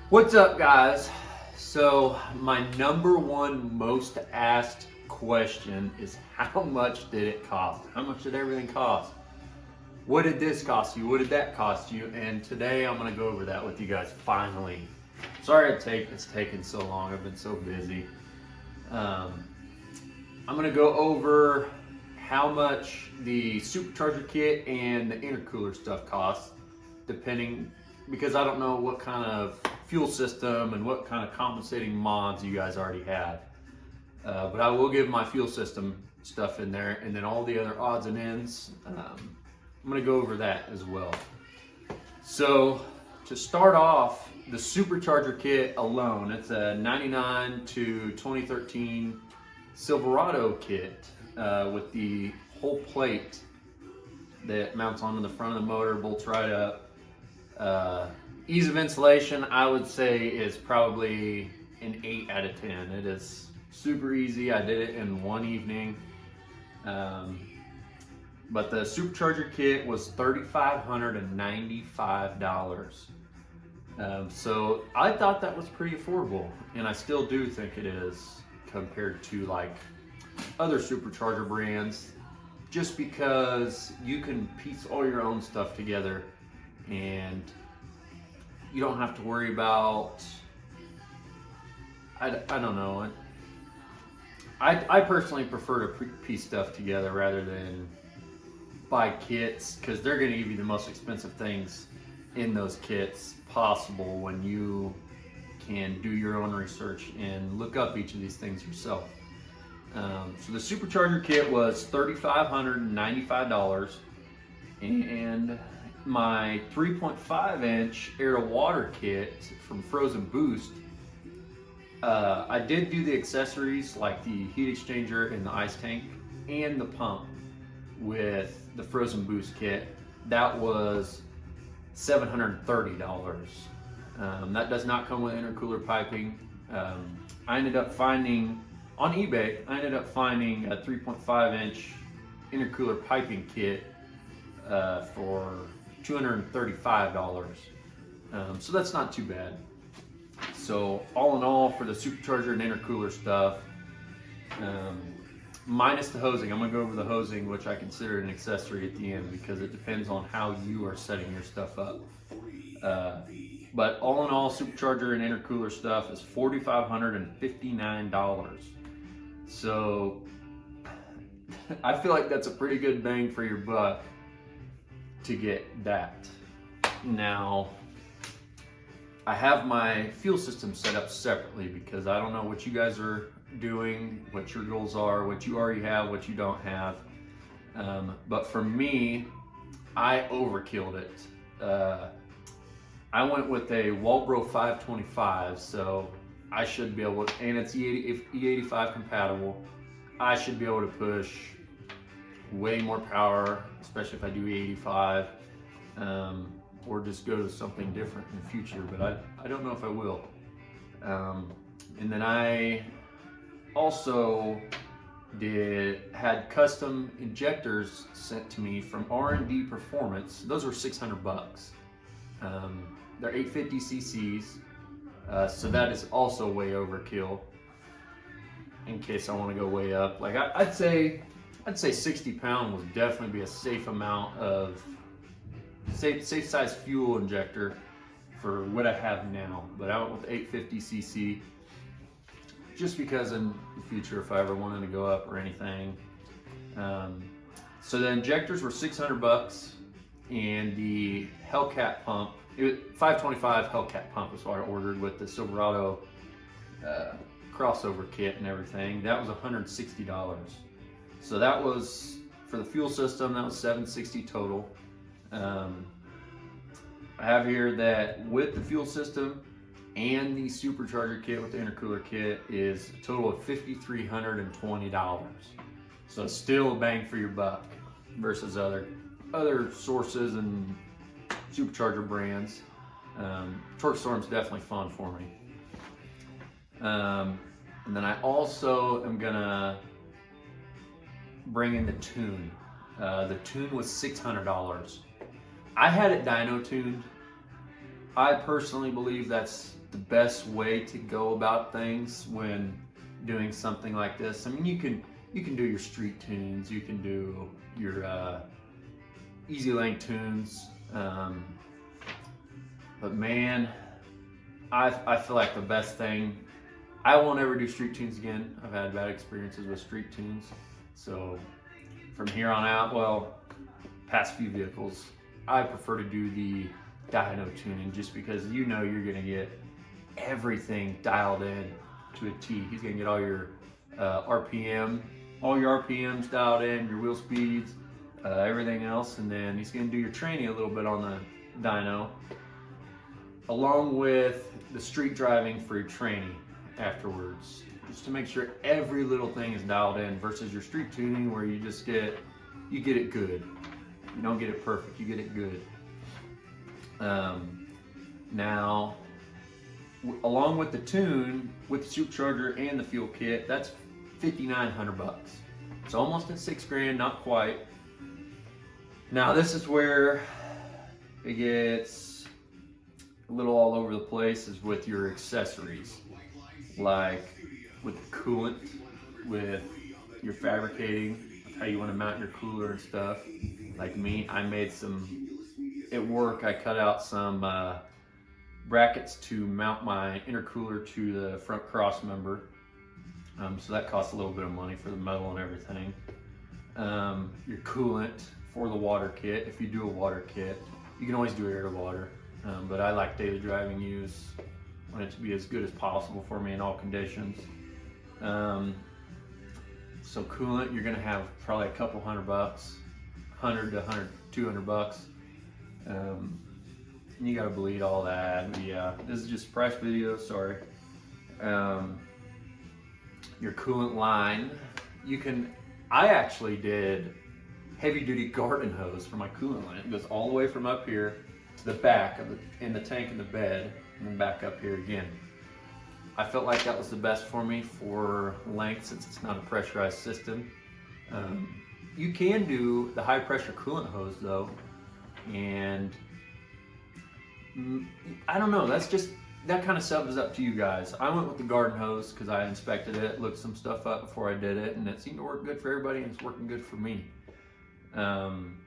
What's up, guys? So, my number one most asked question is how much did it cost? How much did everything cost? What did this cost you? What did that cost you? And today I'm going to go over that with you guys finally. Sorry it's taken so long. I've been so busy. I'm going to go over how much the supercharger kit and the intercooler stuff costs, depending, because I don't know what kind of fuel system and what kind of compensating mods you guys already have. But I will give my fuel system stuff in there, and then all the other odds and ends. I'm going to go over that as well. So to start off, the supercharger kit alone, it's a 99 to 2013 Silverado kit with the whole plate that mounts onto the front of the motor, bolts right up. Ease of installation, I would say, is probably an 8 out of 10. It is super easy. I did it in one evening. But the supercharger kit was $3,595. So I thought that was pretty affordable, and I still do think it is compared to like other supercharger brands, just because you can piece all your own stuff together and you don't have to worry about, I don't know. I personally prefer to piece stuff together rather than buy kits, because they're going to give you the most expensive things in those kits possible when you can do your own research and look up each of these things yourself. So the supercharger kit was $3,595, and my 3.5 inch air to water kit from Frozen Boost, I did do the accessories like the heat exchanger and the ice tank and the pump with the Frozen Boost kit. That was $730. That does not come with intercooler piping. I ended up finding on eBay, a 3.5 inch intercooler piping kit for $235. So that's not too bad. So all in all, for the supercharger and intercooler stuff, minus the hosing, I'm going to go over the hosing, which I consider an accessory at the end because it depends on how you are setting your stuff up. But all in all, supercharger and intercooler stuff is $4,559. So I feel like that's a pretty good bang for your buck to get that. Now, I have my fuel system set up separately because I don't know what you guys are doing, what your goals are, what you already have, what you don't have. But for me, I overkilled it. I went with a Walbro 525, so I should be able to, and it's E85 compatible. I should be able to push way more power, especially if I do E85, or just go to something different in the future, but I don't know if I will. And then I also had custom injectors sent to me from R&D Performance. Those were $600. They're 850 cc's, so that is also way overkill. In case I want to go way up, like I'd say 60 pound would definitely be a safe amount of safe size fuel injector for what I have now. But I went with 850 cc just because in the future, if I ever wanted to go up or anything. So the injectors were $600, and the Hellcat pump, 525 Hellcat pump is what I ordered with the Silverado crossover kit and everything. That was $160. So that was for the fuel system. That was $760 total. I have here that with the fuel system and the supercharger kit with the intercooler kit is a total of $5,320. So it's still a bang for your buck versus other sources and supercharger brands. TorqStorm's definitely fun for me. And then I also am gonna bring in the tune. The tune was $600. I had it dyno tuned I personally believe that's the best way to go about things when doing something like this. I mean, you can do your street tunes, you can do your easy lane tunes, but man, I feel like the best thing, I won't ever do street tunes again. I've had bad experiences with street tunes, so from here on out, well, past few vehicles, I prefer to do the dyno tuning, just because you know you're gonna get everything dialed in to a T. He's gonna get all your RPM, all your RPMs dialed in, your wheel speeds, everything else, and then he's gonna do your training a little bit on the dyno, along with the street driving for your training afterwards, just to make sure every little thing is dialed in, versus your street tuning where you just get it good. You don't get it perfect, you get it good. Now, along with the tune, with the Supercharger and the fuel kit, that's $5,900. It's almost at $6,000, not quite. Now this is where it gets a little all over the place, is with your accessories, like with the coolant, with your fabricating, how you want to mount your cooler and stuff. Like me, I made some, at work I cut out some brackets to mount my intercooler to the front cross member. So that costs a little bit of money for the metal and everything. Your coolant for the water kit, if you do a water kit, you can always do air to water, but I like daily driving use. I want it to be as good as possible for me in all conditions. So coolant, you're gonna have probably a couple $100, 100 to 200 bucks. You gotta bleed all that. But yeah, this is just a price video, sorry. Your coolant line, I actually did heavy duty garden hose for my coolant line. It goes all the way from up here to the back of in the tank in the bed, and then back up here again. I felt like that was the best for me for length, since it's not a pressurized system. You can do the high pressure coolant hose though, and I don't know, that kind of stuff is up to you guys. I went with the garden hose because I inspected it, looked some stuff up before I did it, and it seemed to work good for everybody, and it's working good for me. And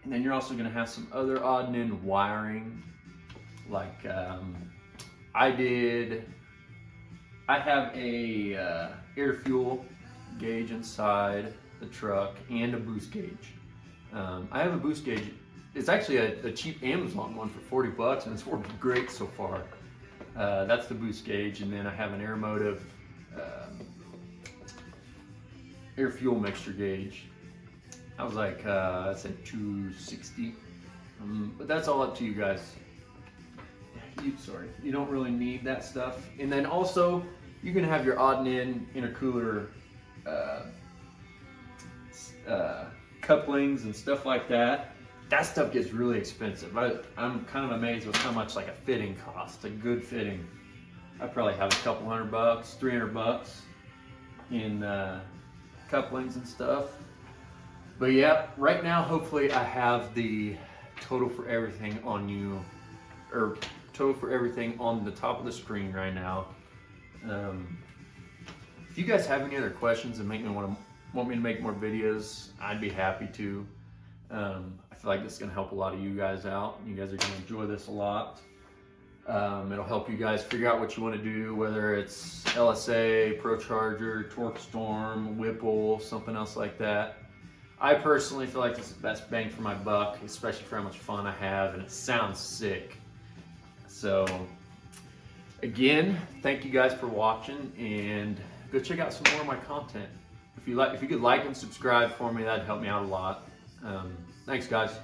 then you're also going to have some other odd and end wiring, like I have a air fuel gauge inside the truck and a boost gauge. I have a boost gauge. It's actually a cheap Amazon one for 40 bucks, and it's working great so far. That's the boost gauge, and then I have an Air Motive air fuel mixture gauge. I was like, I said 260, but that's all up to you guys. You don't really need that stuff. And then also, you're gonna have your odd and end intercooler couplings and stuff like that. That stuff gets really expensive. I'm kind of amazed with how much like a fitting costs, a good fitting. I probably have a couple $100, 300 bucks in couplings and stuff. But yeah, right now, hopefully I have the total for everything on you, or total for everything on the top of the screen right now. If you guys have any other questions and want me to make more videos, I'd be happy to. I feel like this is going to help a lot of you guys out. You guys are going to enjoy this a lot. It'll help you guys figure out what you want to do, whether it's LSA, Procharger, TorqStorm, Whipple, something else like that. I personally feel like this is the best bang for my buck, especially for how much fun I have, and it sounds sick. So again, thank you guys for watching, and go check out some more of my content. If you could like and subscribe for me, that'd help me out a lot. Thanks guys.